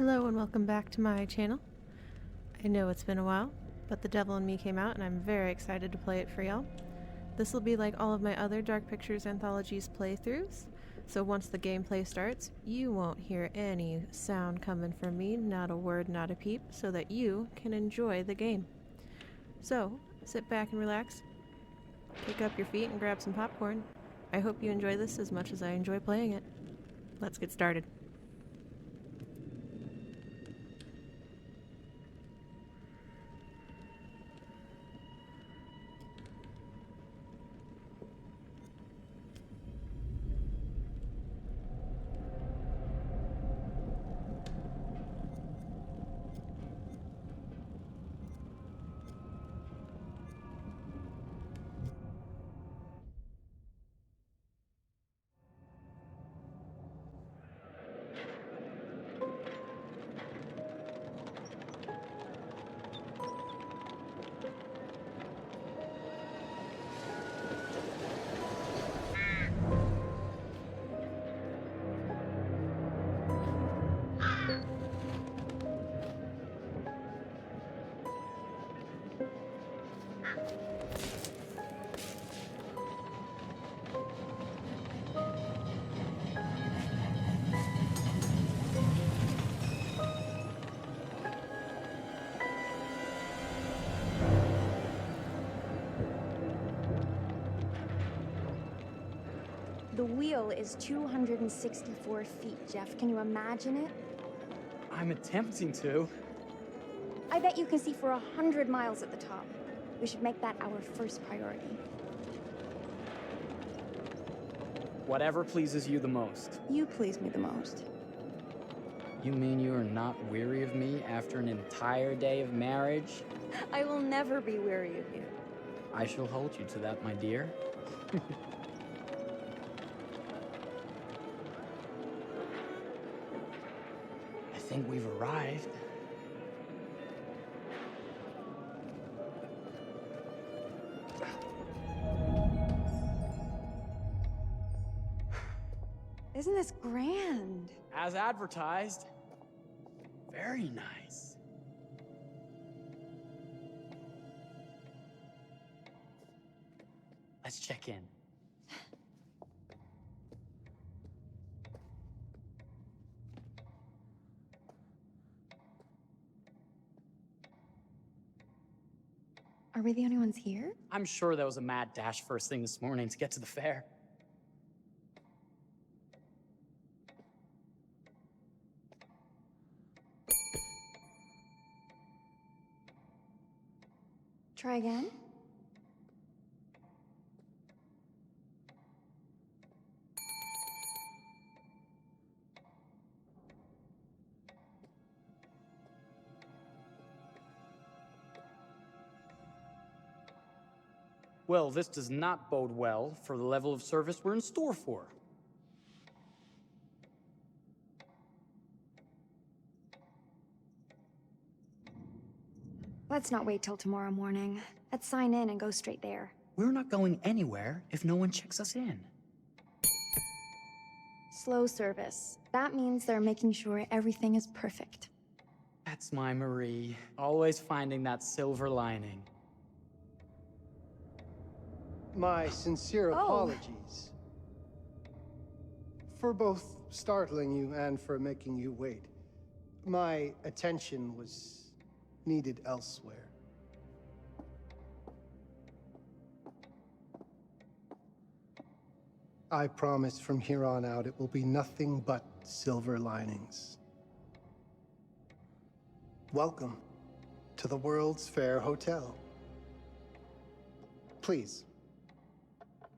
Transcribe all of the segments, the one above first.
Hello and welcome back to my channel. I know it's been a while, but The Devil in Me came out and I'm very excited to play it for y'all. This will be like all of my other Dark Pictures Anthologies playthroughs, so once the gameplay starts, you won't hear any sound coming from me, not a word, not a peep, so that you can enjoy the game. So, sit back and relax, kick up your feet and grab some popcorn. I hope you enjoy this as much as I enjoy playing it. Let's get started. The wheel is 264 feet, Jeff. Can you imagine it? I'm attempting to. I bet you can see for 100 miles at the top. We should make that our first priority. Whatever pleases you the most. You please me the most. You mean you are not weary of me after an entire day of marriage? I will never be weary of you. I shall hold you to that, my dear. I think we've arrived. Isn't this grand? As advertised. Very nice. Let's check in. Are we the only ones here? I'm sure there was a mad dash first thing this morning to get to the fair. Try again? Well, this does not bode well for the level of service we're in store for. Let's not wait till tomorrow morning. Let's sign in and go straight there. We're not going anywhere if no one checks us in. Slow service. That means they're making sure everything is perfect. That's my Marie, always finding that silver lining. My sincere apologies for both startling you and for making you wait. My attention was needed elsewhere. I promise from here on out it will be nothing but silver linings. Welcome to the World's Fair Hotel. Please,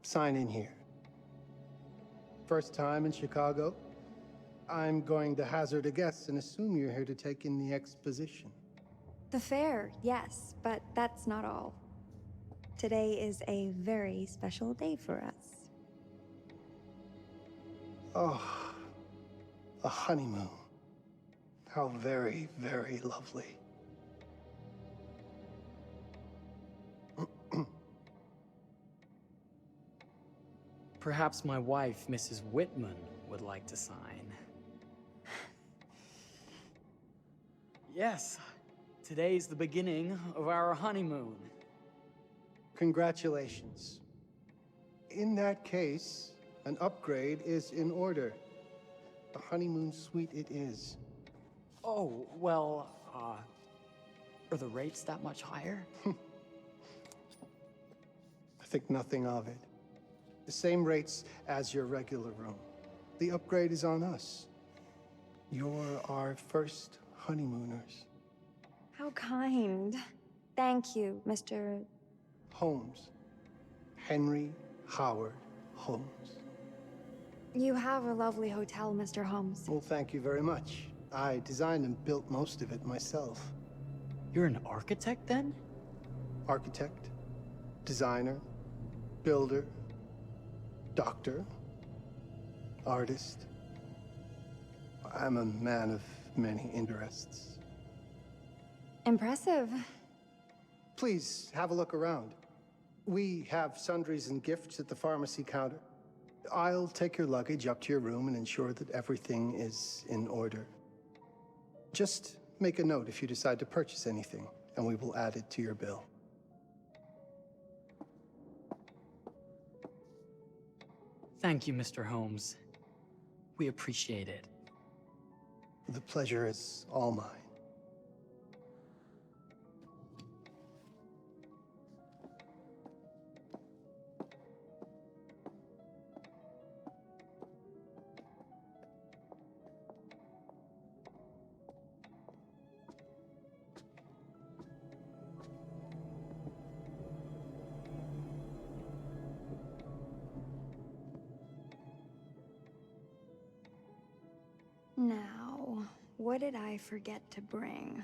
sign in here. First time in Chicago? I'm going to hazard a guess and assume you're here to take in the exposition. The fair, yes, but that's not all. Today is a very special day for us. Oh, a honeymoon. How very, very lovely. Perhaps my wife, Mrs. Whitman, would like to sign. Yes. Today's the beginning of our honeymoon. Congratulations. In that case, an upgrade is in order. The honeymoon suite it is. Oh, well, are the rates that much higher? I think nothing of it. The same rates as your regular room. The upgrade is on us. You're our first honeymooners. How kind. Thank you, Mr. Holmes. Henry Howard Holmes. You have a lovely hotel, Mr. Holmes. Well, thank you very much. I designed and built most of it myself. You're an architect, then? Architect, designer, builder, doctor, artist. I'm a man of many interests. Impressive. Please have a look around. We have sundries and gifts at the pharmacy counter. I'll take your luggage up to your room and ensure that everything is in order. Just make a note if you decide to purchase anything, and we will add it to your bill. Thank you, Mr. Holmes. We appreciate it. The pleasure is all mine. Now, what did I forget to bring?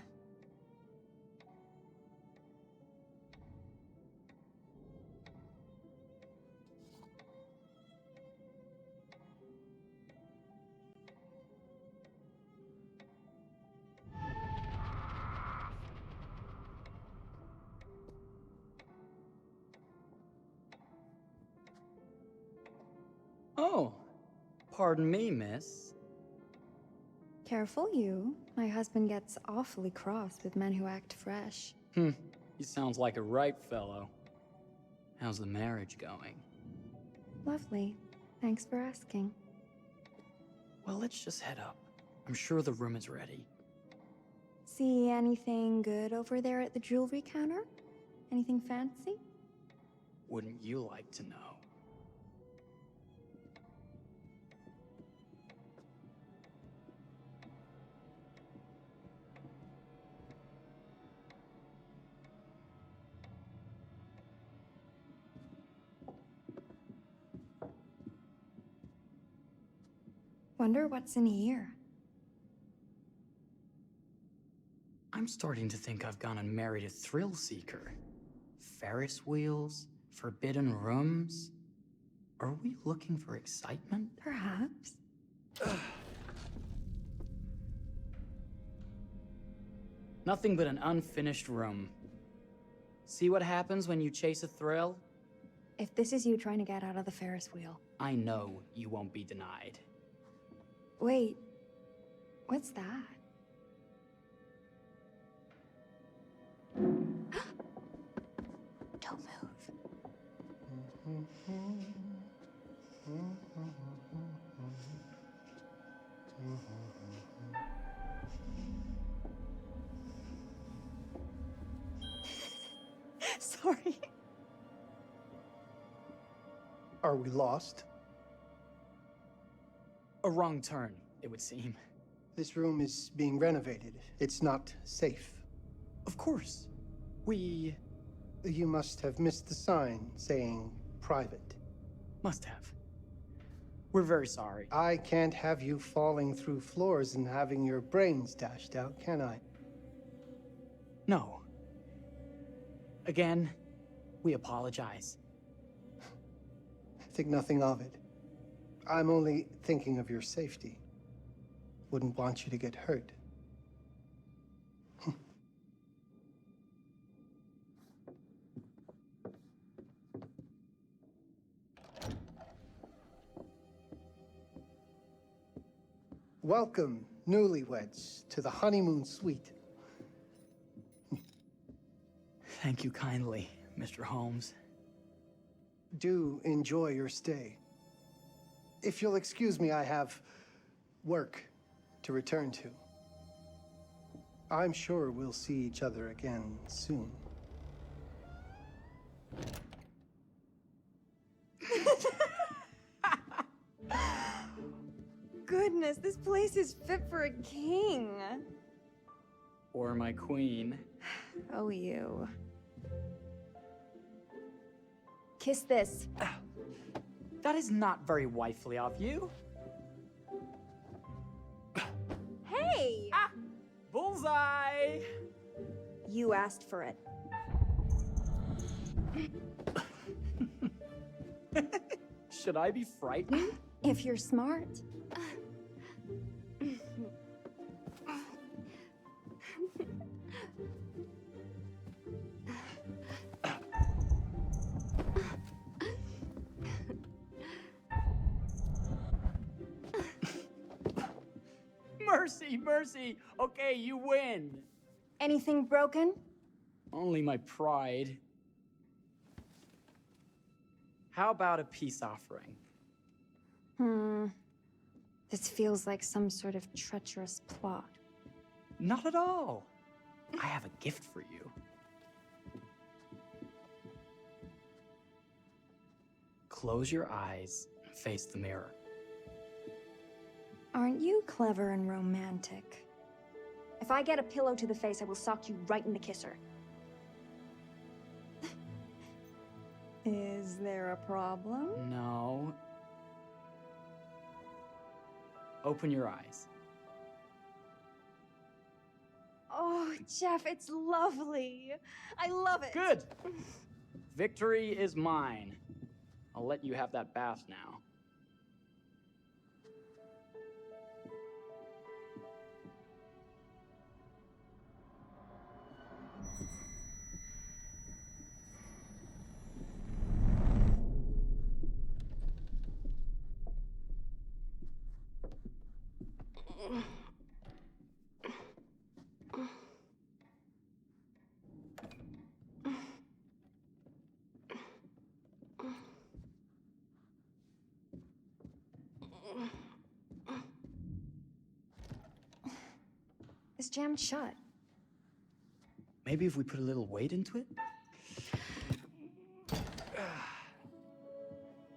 Oh, pardon me, miss. Careful you. My husband gets awfully cross with men who act fresh. He sounds like a ripe fellow. How's the marriage going? Lovely. Thanks for asking. Well, let's just head up. I'm sure the room is ready. See anything good over there at the jewelry counter? Anything fancy? Wouldn't you like to know? Wonder what's in here. I'm starting to think I've gone and married a thrill seeker. Ferris wheels, forbidden rooms. Are we looking for excitement? Perhaps. Nothing but an unfinished room. See what happens when you chase a thrill? If this is you trying to get out of the Ferris wheel. I know you won't be denied. Wait. What's that? Don't move. Sorry. Are we lost? A wrong turn, it would seem. This room is being renovated. It's not safe. Of course. We You must have missed the sign saying private. must have. We're very sorry. I can't have you falling through floors and having your brains dashed out, can I? No. Again, we apologize. Think nothing of it. I'm only thinking of your safety. Wouldn't want you to get hurt. Welcome, newlyweds, to the honeymoon suite. Thank you kindly, Mr. Holmes. Do enjoy your stay. If you'll excuse me, I have work to return to. I'm sure we'll see each other again soon. Goodness, this place is fit for a king. Or my queen. Oh, you. Kiss this. That is not very wifely of you. Hey! Ah! Bullseye! You asked for it. Should I be frightened? If you're smart. Mercy, mercy! Okay, you win. Anything broken? Only my pride. How about a peace offering? This feels like some sort of treacherous plot. Not at all. I have a gift for you. Close your eyes and face the mirror. Aren't you clever and romantic? If I get a pillow to the face, I will sock you right in the kisser. Is there a problem? No. Open your eyes. Oh, Jeff, it's lovely. I love it. Good! Victory is mine. I'll let you have that bath now. It's jammed shut. Maybe if we put a little weight into it?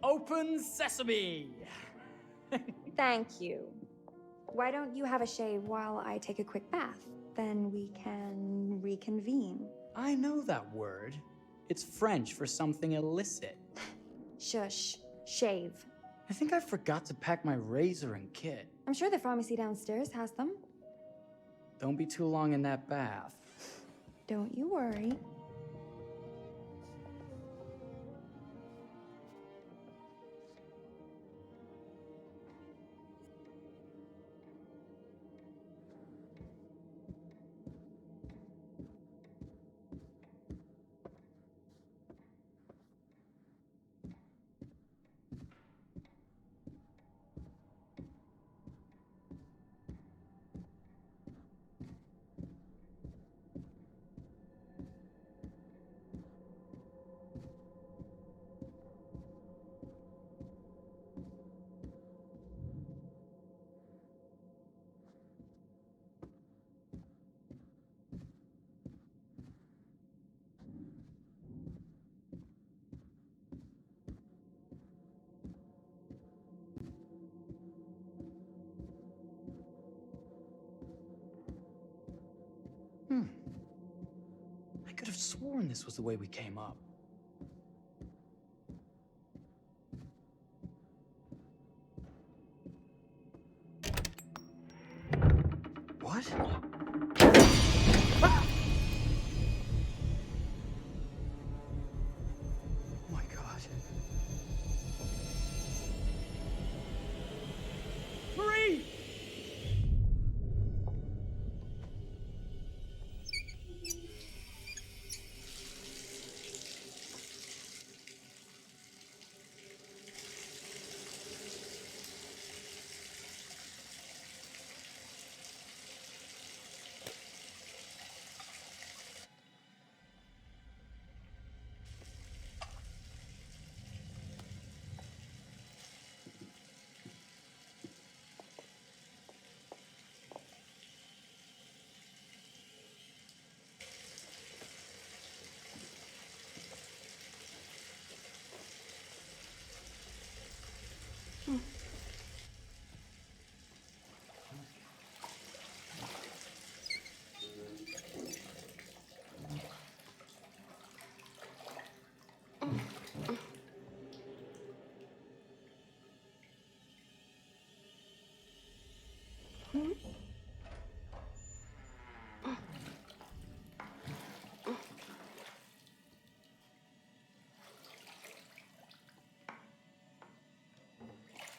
Open sesame! Thank you. Why don't you have a shave while I take a quick bath? Then we can reconvene. I know that word. It's French for something illicit. Shush. Shave. I think I forgot to pack my razor and kit. I'm sure the pharmacy downstairs has them. Don't be too long in that bath. Don't you worry. I could have sworn this was the way we came up. What? Ah! Oh my God. Marie!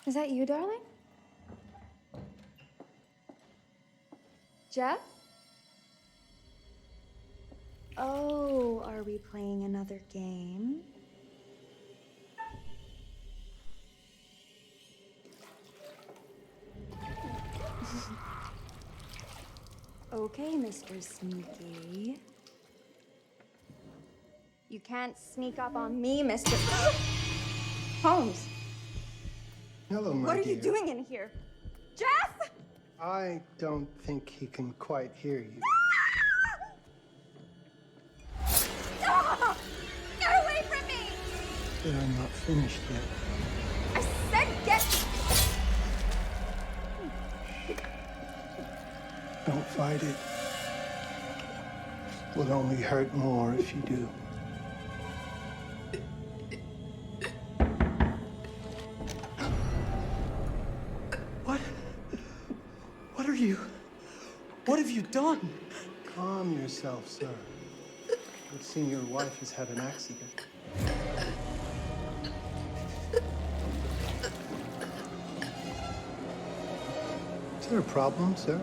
Is that you, darling? Jeff? Oh, are we playing another game? Okay, Mr. Sneaky. You can't sneak up on me, Mr. Holmes. Hello, my What are dear. you doing in here? Jeff! I don't think he can quite hear you. Ah! Get away from me! But I'm not finished yet. I said get... Don't fight it. Will only hurt more if you do. What are you? What have you done? Calm yourself, sir. It seems your wife has had an accident. Is there a problem, sir?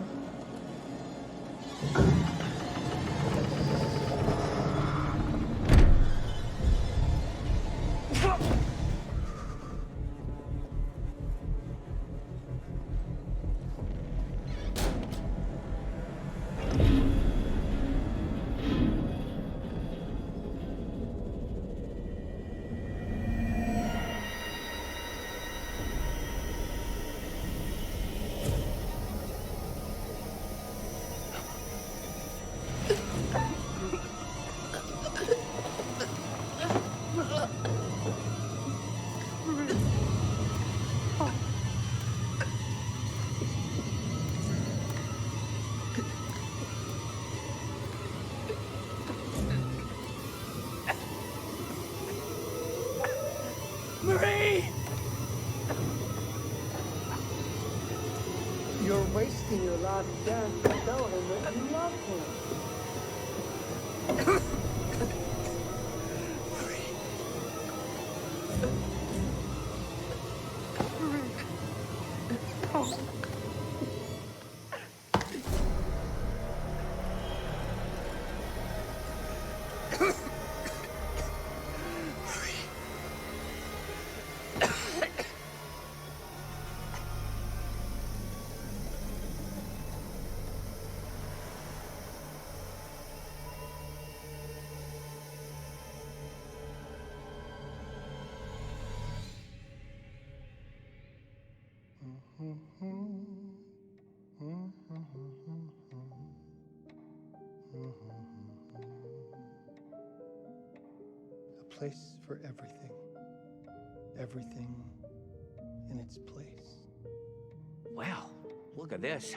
Marie! You're wasting your last chance to tell him that you love him. A place for everything. Everything in its place. Wow, look at this.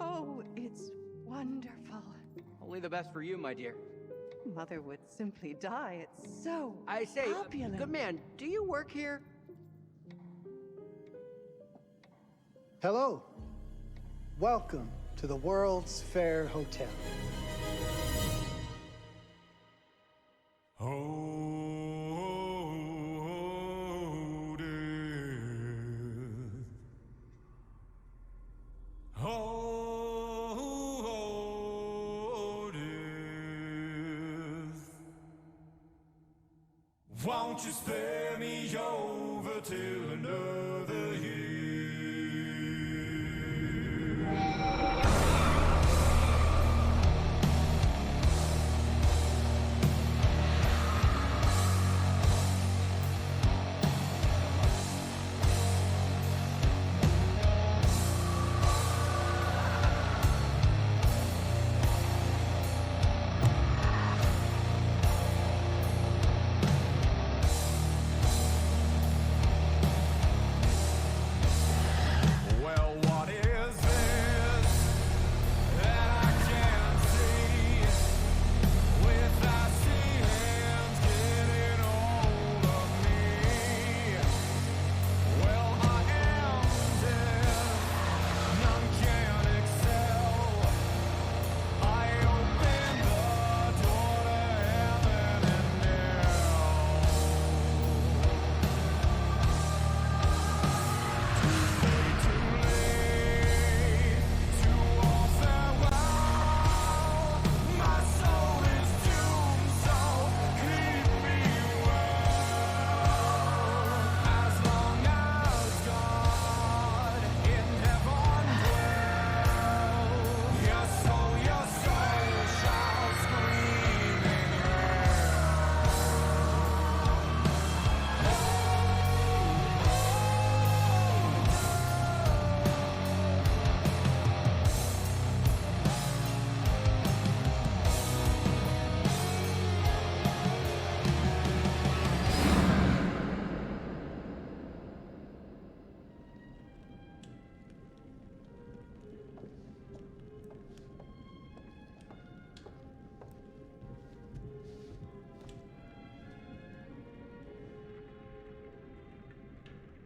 Oh, it's wonderful. Only the best for you, my dear. Mother would simply die. It's so I say, opulent. good man, do you work here? Hello. Welcome to the World's Fair Hotel. Won't you spare me over till another year?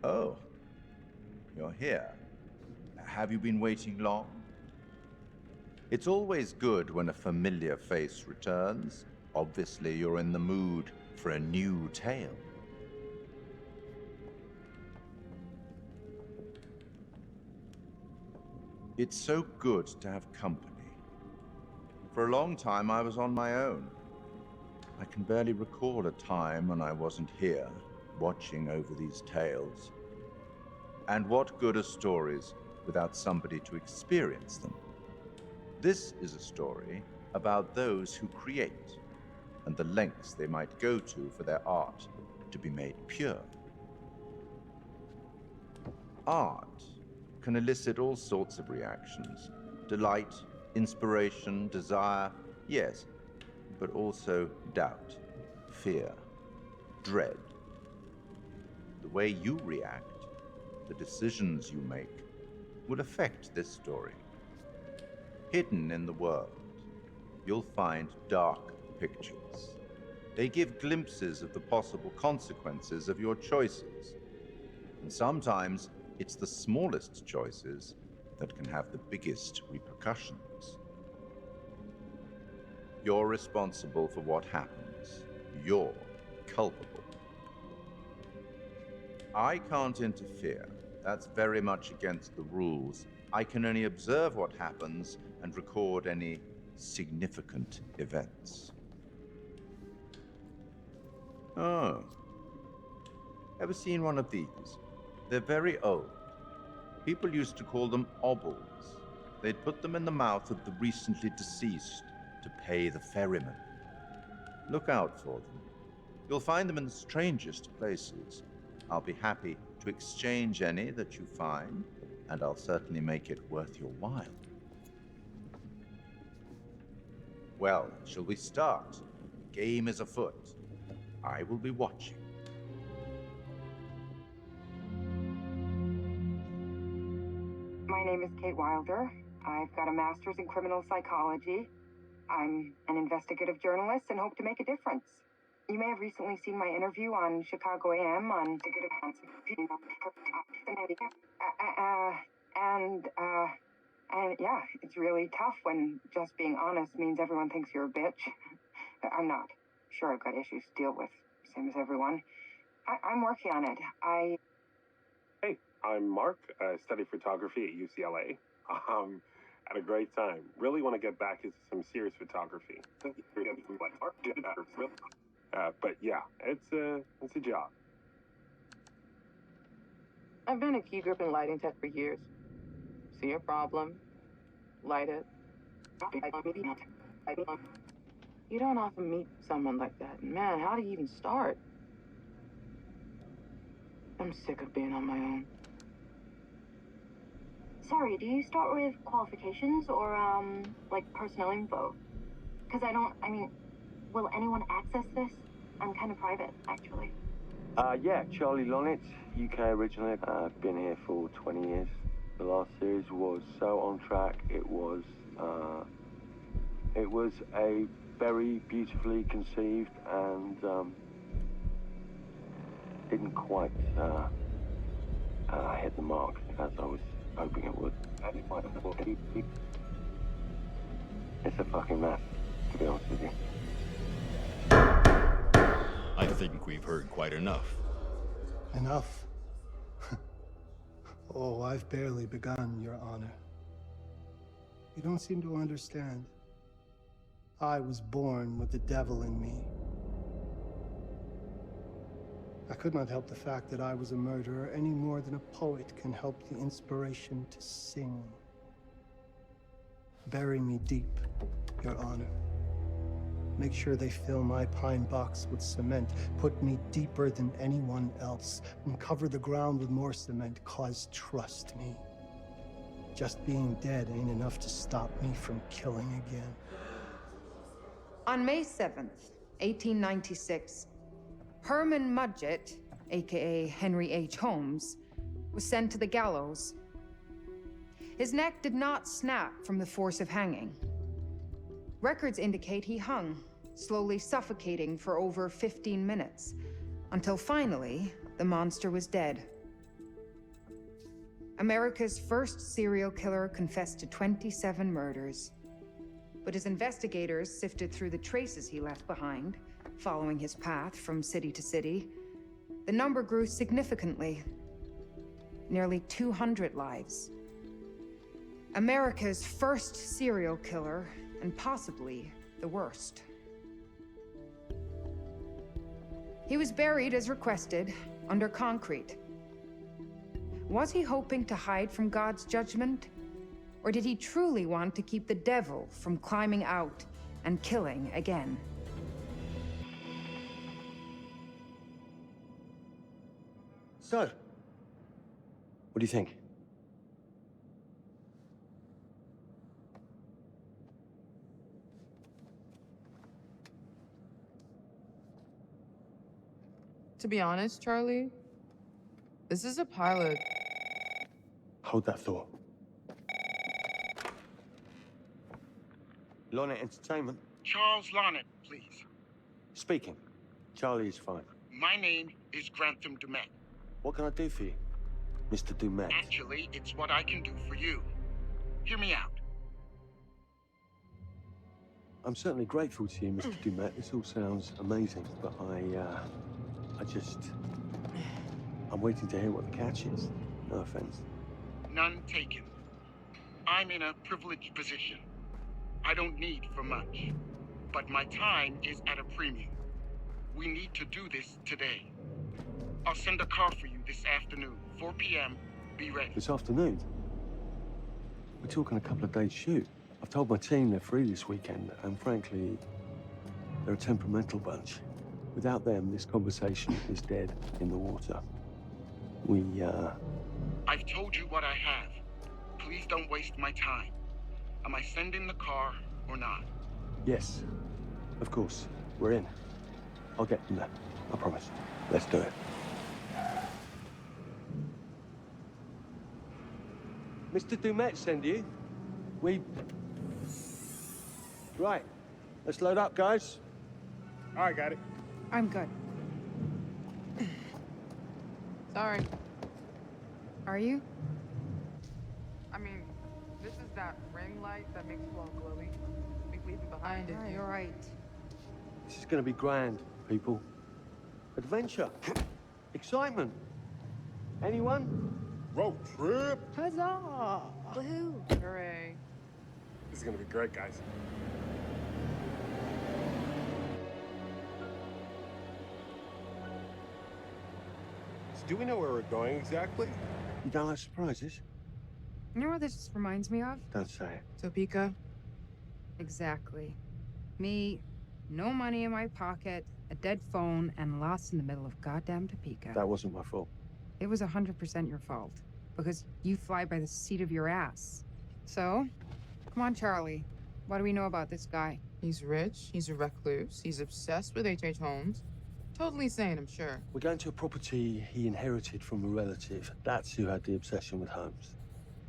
Oh, you're here. Have you been waiting long? It's always good when a familiar face returns. Obviously, you're in the mood for a new tale. It's so good to have company. For a long time, I was on my own. I can barely recall a time when I wasn't here, watching over these tales. And what good are stories without somebody to experience them? This is a story about those who create, and the lengths they might go to for their art to be made pure. Art can elicit all sorts of reactions. Delight, inspiration, desire, yes, but also doubt, fear, dread. The way you react, the decisions you make, will affect this story. Hidden in the world, you'll find dark pictures. They give glimpses of the possible consequences of your choices. And sometimes it's the smallest choices that can have the biggest repercussions. You're responsible for what happens. You're culpable. I can't interfere. That's very much against the rules. I can only observe what happens and record any significant events. Oh. Ever seen one of these? They're very old. People used to call them obels. They'd put them in the mouth of the recently deceased to pay the ferryman. Look out for them. You'll find them in the strangest places. I'll be happy to exchange any that you find, and I'll certainly make it worth your while. Well, shall we start? Game is afoot. I will be watching. My name is Kate Wilder. I've got a master's in criminal psychology. I'm an investigative journalist and hope to make a difference. You may have recently seen my interview on Chicago AM on and yeah, it's really tough when just being honest means everyone thinks you're a bitch. I'm not. Sure, I've got issues to deal with, same as everyone. I'm working on it. Hey, I'm Mark. I study photography at UCLA. Had a great time. Really want to get back into some serious photography. But yeah, it's a job. I've been a key grip and lighting tech for years. See a problem, light it. You don't often meet someone like that. Man, how do you even start? I'm sick of being on my own. Sorry, do you start with qualifications or, like personnel info? Because will anyone access this? I'm kind of private, actually. Yeah, Charlie Lonitz, UK originally. I've been here for 20 years. The last series was so on track. It was a very beautifully conceived and didn't quite hit the mark as I was hoping it would. It's a fucking mess, to be honest with you. I think we've heard quite enough. Enough? Oh, I've barely begun, Your Honor. You don't seem to understand. I was born with the devil in me. I could not help the fact that I was a murderer any more than a poet can help the inspiration to sing. Bury me deep, Your Honor. Make sure they fill my pine box with cement. Put me deeper than anyone else. And cover the ground with more cement, 'cause trust me, just being dead ain't enough to stop me from killing again. On May 7th, 1896, Herman Mudgett, aka Henry H. Holmes, was sent to the gallows. His neck did not snap from the force of hanging. Records indicate he hung, slowly suffocating for over 15 minutes, until finally, the monster was dead. America's first serial killer confessed to 27 murders. But as investigators sifted through the traces he left behind, following his path from city to city, the number grew significantly. Nearly 200 lives. America's first serial killer, and possibly the worst. He was buried as requested, under concrete. Was he hoping to hide from God's judgment? Or did he truly want to keep the devil from climbing out and killing again? So, what do you think? To be honest, Charlie, this is a pilot. Hold that thought. Lonnet Entertainment. Charles Lonnet, please. Speaking. Charlie is fine. My name is Grantham Dumet. What can I do for you, Mr. Dumet? Actually, it's what I can do for you. Hear me out. I'm certainly grateful to you, Mr. Dumet. This all sounds amazing, but I'm waiting to hear what the catch is. No offense. None taken. I'm in a privileged position. I don't need for much, but my time is at a premium. We need to do this today. I'll send a car for you this afternoon, 4 p.m. Be ready. This afternoon? We're talking a couple of days shoot. I've told my team they're free this weekend, and frankly, they're a temperamental bunch. Without them, this conversation is dead in the water. I've told you what I have. Please don't waste my time. Am I sending the car or not? Yes, of course. We're in. I'll get them there. I promise. Let's do it. Mr. Dumet send you? Right. Let's load up, guys. All right, got it. I'm good. Sorry. Are you? I mean, this is that ring light that makes you all glowy. We leave it behind if you... You're right. This is gonna be grand, people. Adventure. Excitement. Anyone? Road trip. Huzzah! Woohoo! Hooray. This is gonna be great, guys. So do we know where we're going exactly? You don't like surprises? You know what this reminds me of? Don't say it. Topeka? Exactly. Me, no money in my pocket, a dead phone, and lost in the middle of goddamn Topeka. That wasn't my fault. It was 100% your fault. Because you fly by the seat of your ass. So, come on, Charlie. What do we know about this guy? He's rich, he's a recluse, he's obsessed with H.H. Holmes. Totally sane, I'm sure. We're going to a property he inherited from a relative. That's who had the obsession with Holmes.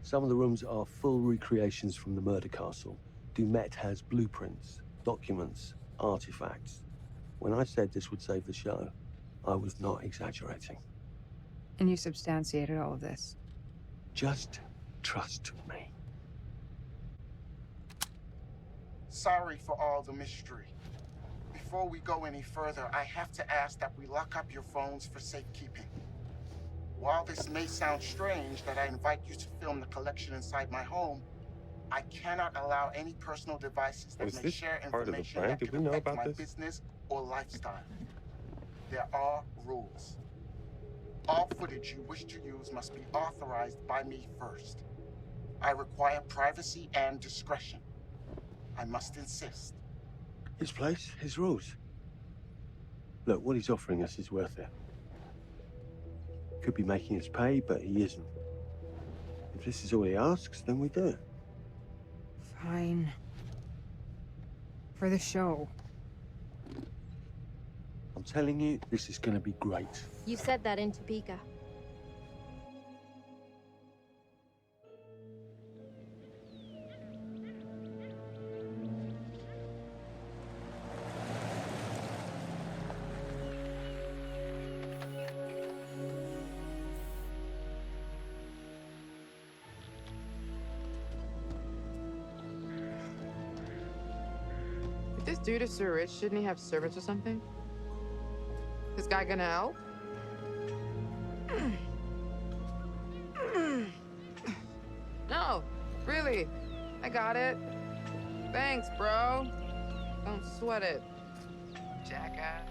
Some of the rooms are full recreations from the murder castle. Dumet has blueprints, documents, artifacts. When I said this would save the show, I was not exaggerating. And you substantiated all of this? Just trust me. Sorry for all the mystery. Before we go any further, I have to ask that we lock up your phones for safekeeping. While this may sound strange that I invite you to film the collection inside my home, I cannot allow any personal devices that may share information that could affect my business or lifestyle. There are rules. All footage you wish to use must be authorized by me first. I require privacy and discretion. I must insist. His place, his rules. Look, what he's offering us is worth it. Could be making us pay, but he isn't. If this is all he asks, then we do it. Fine. For the show. I'm telling you, this is gonna be great. You said that in Topeka. dude is so rich, shouldn't he have servants or something? This guy gonna help? No, really. I got it. Thanks, bro. Don't sweat it. Jackass.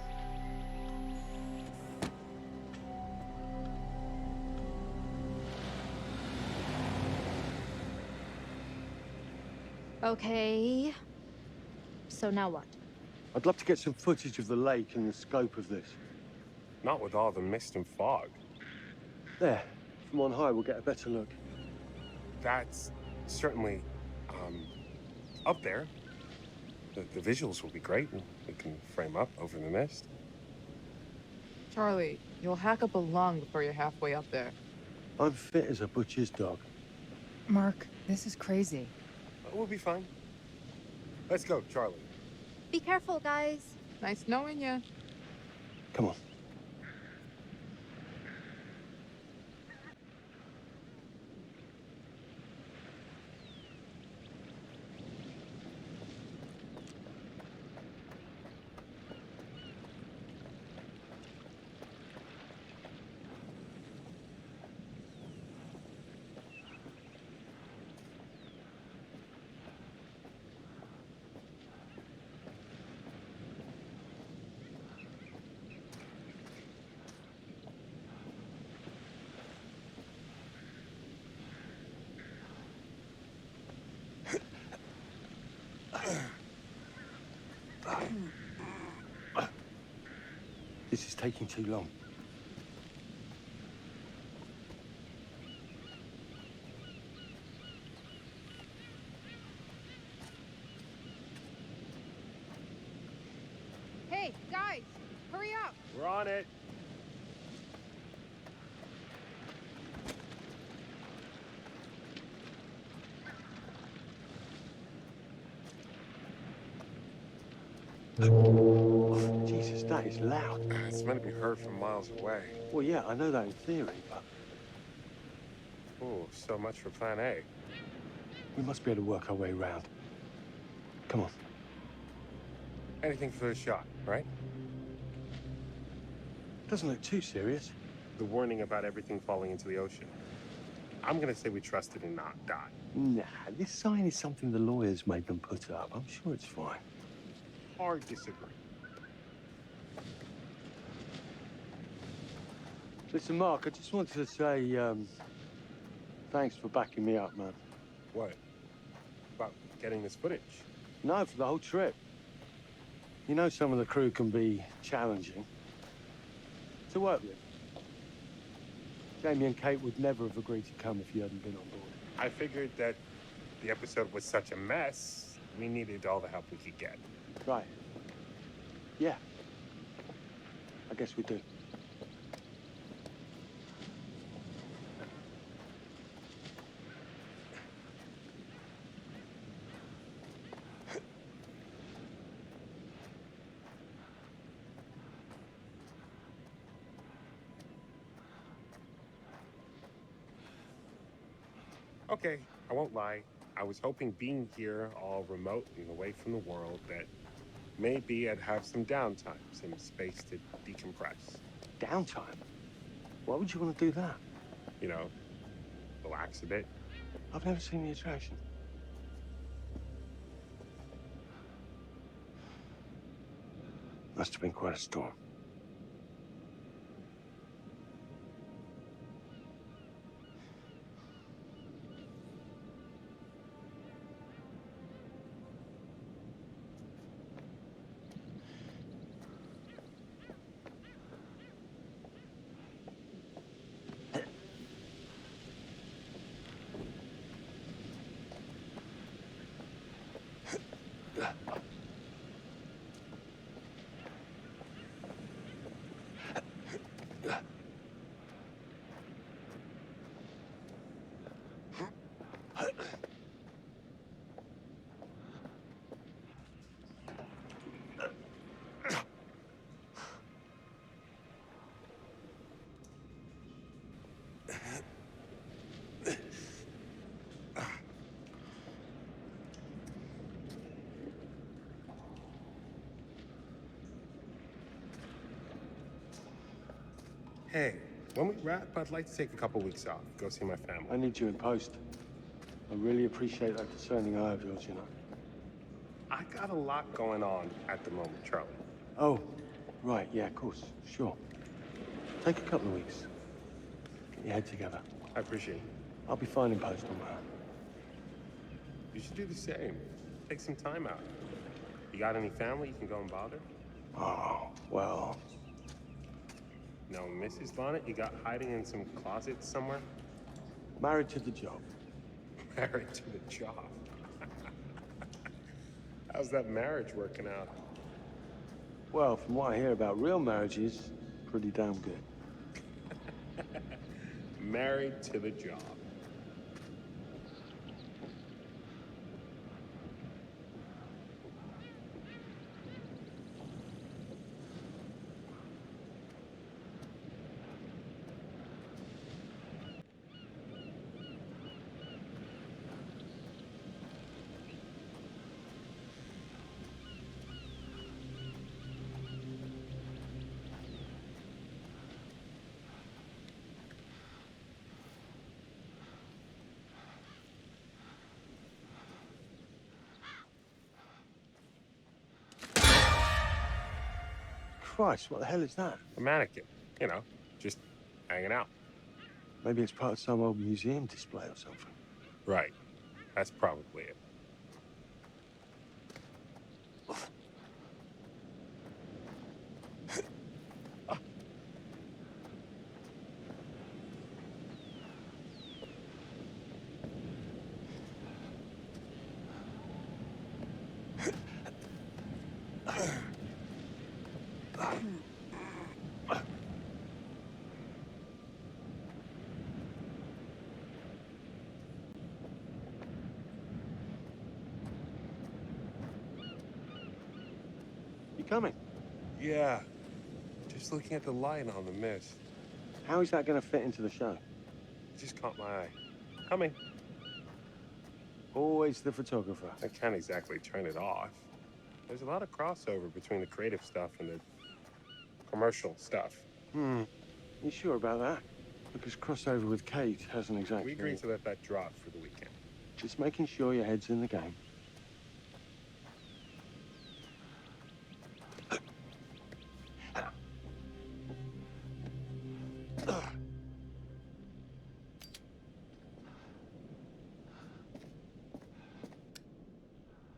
Okay. So now what? I'd love to get some footage of the lake and the scope of this. Not with all the mist and fog. There. From on high, we'll get a better look. That's certainly, up there. The visuals will be great, and we can frame up over the mist. Charlie, you'll hack up a lung before you're halfway up there. I'm fit as a butcher's dog. Mark, this is crazy. We'll be fine. Let's go, Charlie. Be careful, guys. Nice knowing you. Come on. This is taking too long. Hey, guys, hurry up. We're on it. Oh, Jesus, that is loud. It's meant to be heard from miles away. Well, yeah, I know that in theory, but... Oh, so much for plan A. we must be able to work our way around. Come on. Anything for the shot, right? Doesn't look too serious. The warning about everything falling into the ocean. I'm gonna say we trust it and not die. Nah, this sign is something the lawyers made them put up. I'm sure it's fine. Hard disagree. Listen, Mark, I just wanted to say, thanks for backing me up, man. What? About getting this footage? No, for the whole trip. You know some of the crew can be challenging to work with. Jamie and Kate would never have agreed to come if you hadn't been on board. I figured that the episode was such a mess, we needed all the help we could get. Right. Yeah. I guess we do. Okay, I won't lie. I was hoping being here, all remote and away from the world, that maybe I'd have some downtime, some space to decompress. Downtime? Why would you want to do that? You know, relax a bit. I've never seen the attraction. Must have been quite a storm. Hey, when we wrap, I'd like to take a couple weeks off, go see my family. I need you in post. I really appreciate that discerning eye of yours, you know. I got a lot going on at the moment, Charlie. Oh, right, yeah, of course, sure. Take a couple of weeks. Get your head together. I appreciate it. I'll be fine in post on that. You should do the same. Take some time out. You got any family you can go and bother? Oh, well. No, Mrs. Bonnet, you got hiding in some closet somewhere? Married to the job. Married to the job. How's that marriage working out? Well, from what I hear about real marriages, pretty damn good. Married to the job. Christ, what the hell is that? A mannequin, you know, just hanging out. Maybe it's part of some old museum display or something. Right. That's probably it. Coming? Yeah. Just looking at the light on the mist. How is that going to fit into the show? It just caught my eye. Coming. Always the photographer. I can't exactly turn it off. There's a lot of crossover between the creative stuff and the commercial stuff. You sure about that? Because crossover with Kate hasn't exactly... We agreed to let that drop for the weekend. Just making sure your head's in the game.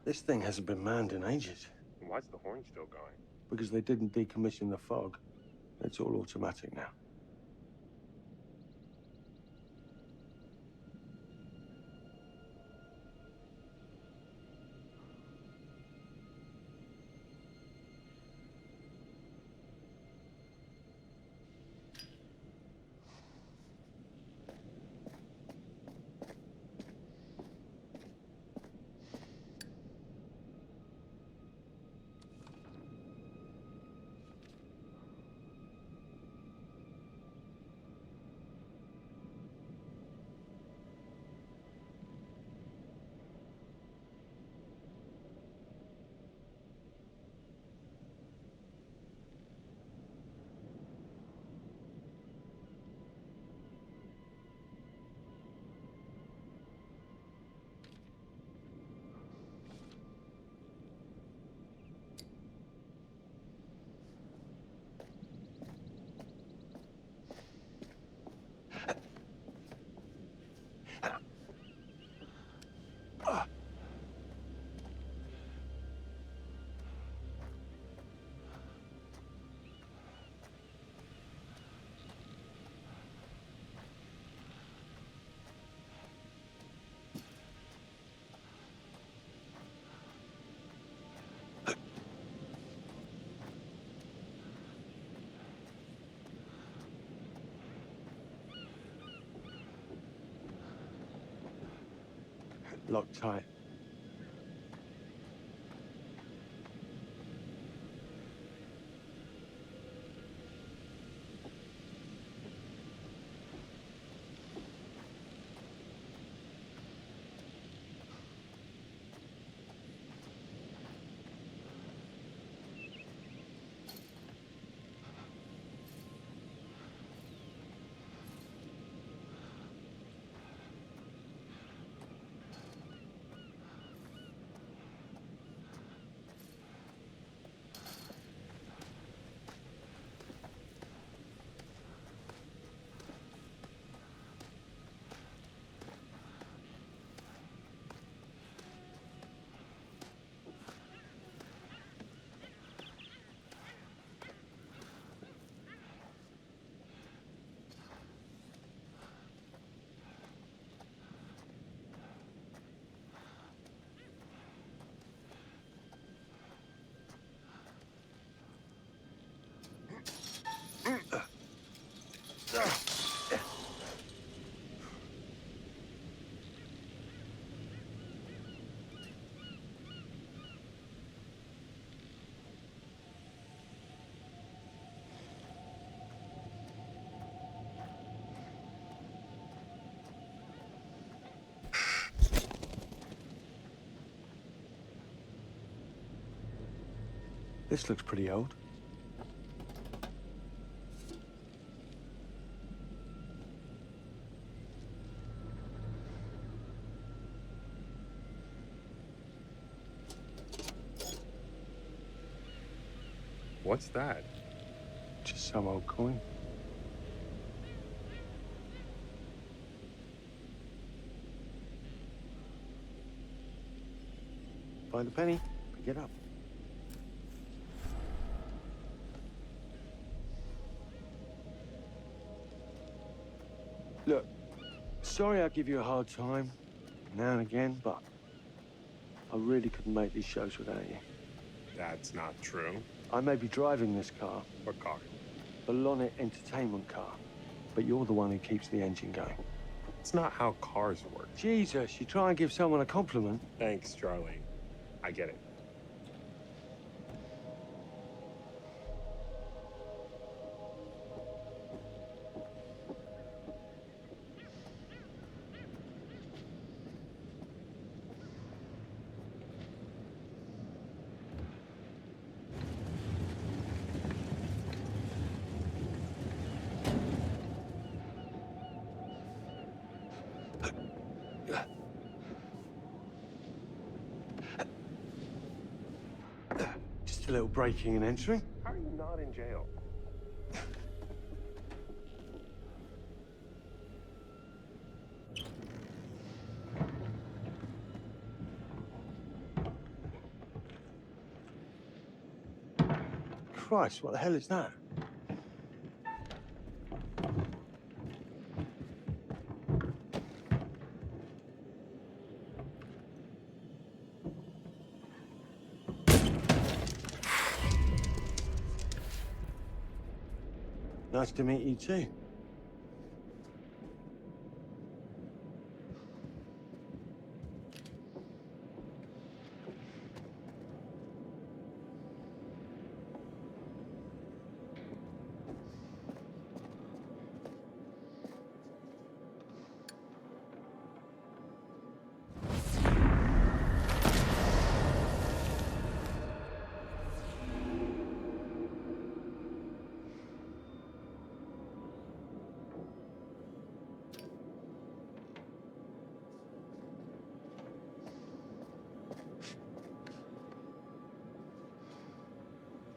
This thing hasn't been manned in ages. Why's the horn still going? Because they didn't decommission the fog. It's all automatic now. Locked tight. This looks pretty old. What's that? Just some old coin. Find a penny, pick it up. Look, sorry I give you a hard time now and again, but I really couldn't make these shows without you. That's not true. I may be driving this car. What car? The Lonnet entertainment car. But you're the one who keeps the engine going. It's not how cars work. Jesus, you try and give someone a compliment. Thanks, Charlie. I get it. Just a little breaking and entering. How are you not in jail? Christ, what the hell is that? Nice to meet you too.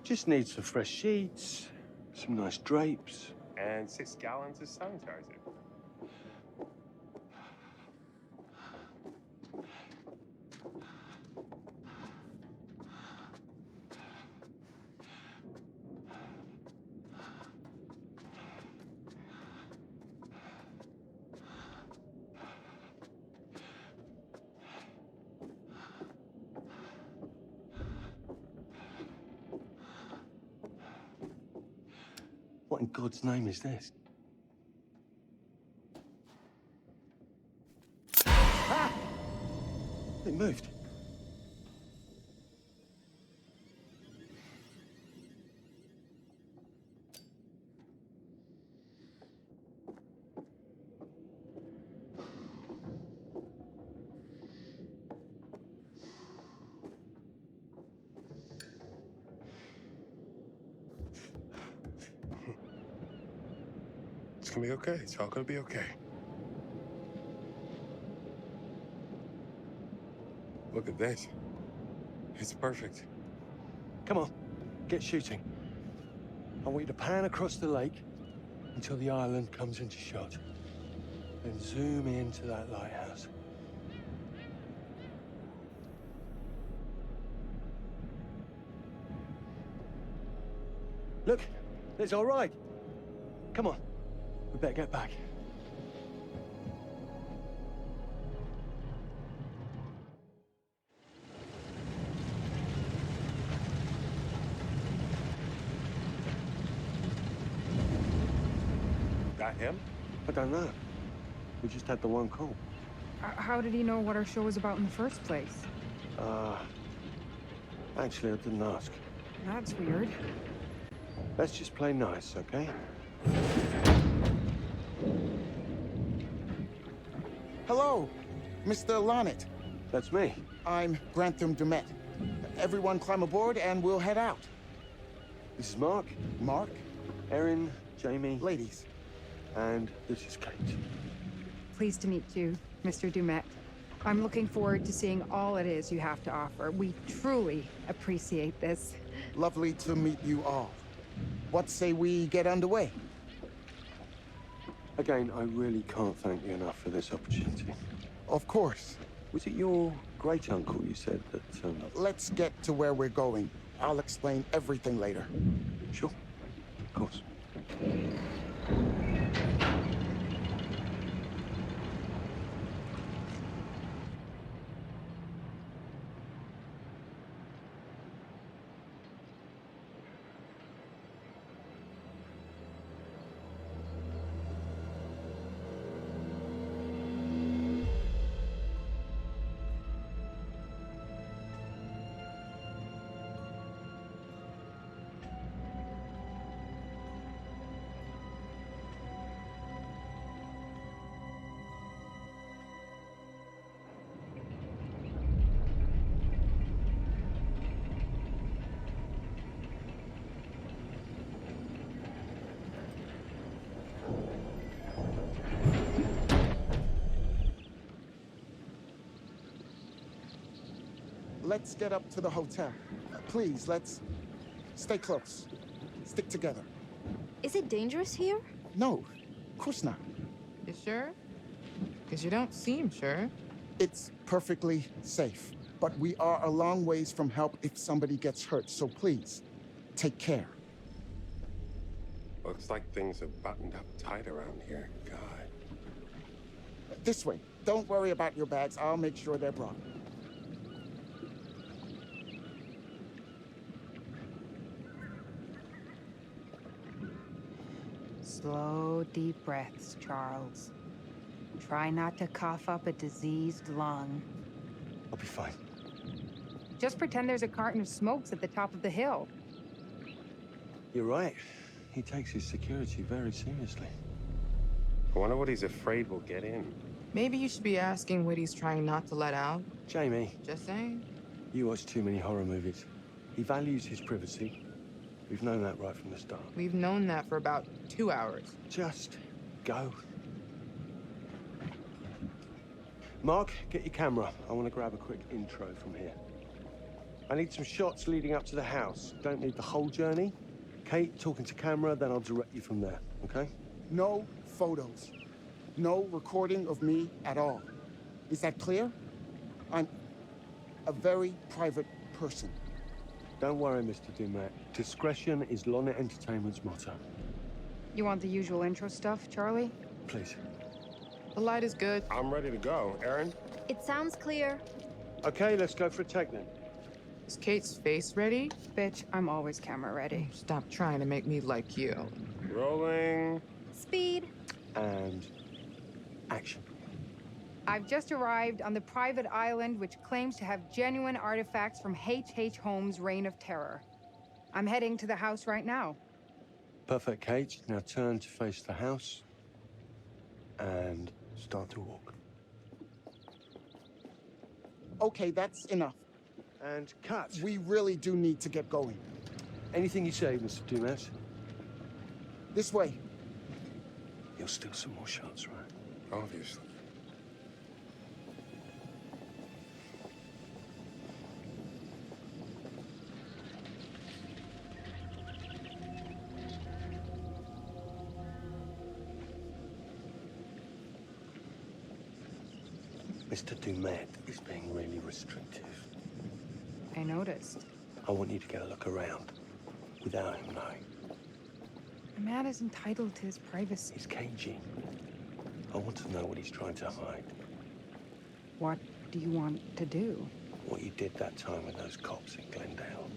Just need some fresh sheets, some nice drapes. And 6 gallons of sanitizer. What in God's name is this? Ah! It moved. It's gonna be okay. It's all gonna be okay. Look at this. It's perfect. Come on, get shooting. I want you to pan across the lake until the island comes into shot. Then zoom into that lighthouse. Look, it's all right. Come on, we better get back. That him? I don't know. We just had the one call. How did he know what our show was about in the first place? Actually, I didn't ask. That's weird. Let's just play nice, okay? Hello, Mr. Lonnet. That's me. I'm Grantham Dumet. Everyone climb aboard and we'll head out. This is Mark. Mark? Erin, Jamie. Ladies. And this is Kate. Pleased to meet you, Mr. Dumet. I'm looking forward to seeing all it is you have to offer. We truly appreciate this. Lovely to meet you all. What say we get underway? Again, I really can't thank you enough for this opportunity. Of course. Was it your great-uncle you said that, Let's get to where we're going. I'll explain everything later. Sure. Of course. Let's get up to the hotel. Please, let's stay close. Stick together. Is it dangerous here? No, of course not. You sure? Because you don't seem sure. It's perfectly safe, but we are a long ways from help if somebody gets hurt, so please, take care. Looks like things are buttoned up tight around here. God. This way. Don't worry about your bags. I'll make sure they're brought. Slow, deep breaths, Charles. Try not to cough up a diseased lung. I'll be fine. Just pretend there's a carton of smokes at the top of the hill. You're right. He takes his security very seriously. I wonder what he's afraid will get in. Maybe you should be asking what he's trying not to let out. Jamie. Just saying. You watch too many horror movies. He values his privacy. We've known that right from the start. We've known that for about 2 hours. Just go. Mark, get your camera. I want to grab a quick intro from here. I need some shots leading up to the house. Don't need the whole journey. Kate, talking to camera, then I'll direct you from there, okay? No photos. No recording of me at all. Is that clear? I'm a very private person. Don't worry, Mr. Dumet. Discretion is Lonnet Entertainment's motto. You want the usual intro stuff, Charlie? Please. The light is good. I'm ready to go. Erin? It sounds clear. Okay, let's go for a take then. Is Kate's face ready? Bitch, I'm always camera ready. Stop trying to make me like you. Rolling. Speed. And action. I've just arrived on the private island which claims to have genuine artifacts from H.H. Holmes' Reign of Terror. I'm heading to the house right now. Perfect, Kate. Now turn to face the house and start to walk. Okay, that's enough. And cut. We really do need to get going. Anything you say, Mr. Dumas. This way. You'll steal some more shots, right? Obviously. Mr. Dumet is being really restrictive. I noticed. I want you to get a look around without him knowing. The man is entitled to his privacy. He's cagey. I want to know what he's trying to hide. What do you want to do? What you did that time with those cops in Glendale.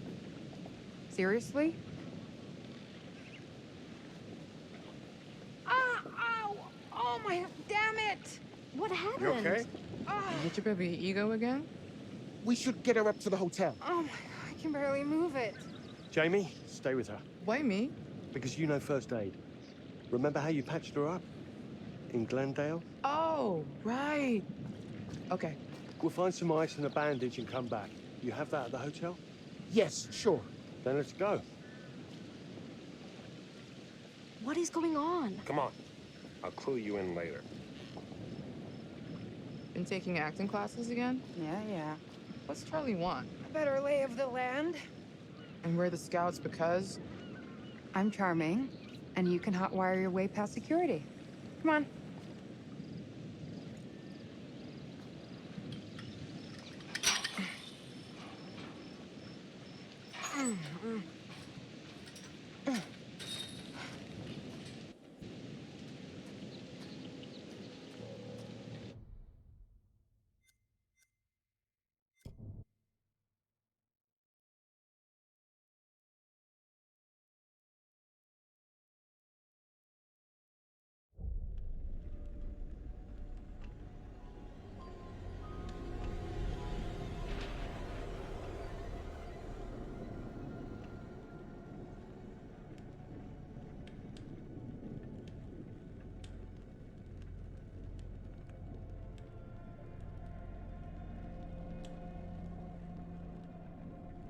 Seriously? Ah! Ow! Oh my... Damn it! What happened? You okay? You hit your baby ego again? We should get her up to the hotel. Oh my God, I can barely move it. Jamie, stay with her. Why me? Because you know first aid. Remember how you patched her up? In Glendale? Oh, right. Okay. We'll find some ice and a bandage and come back. You have that at the hotel? Yes, sure. Then let's go. What is going on? Come on. I'll clue you in later. Been taking acting classes again? Yeah. What's Charlie want? A better lay of the land. And we're the scouts because? I'm charming, and you can hotwire your way past security. Come on.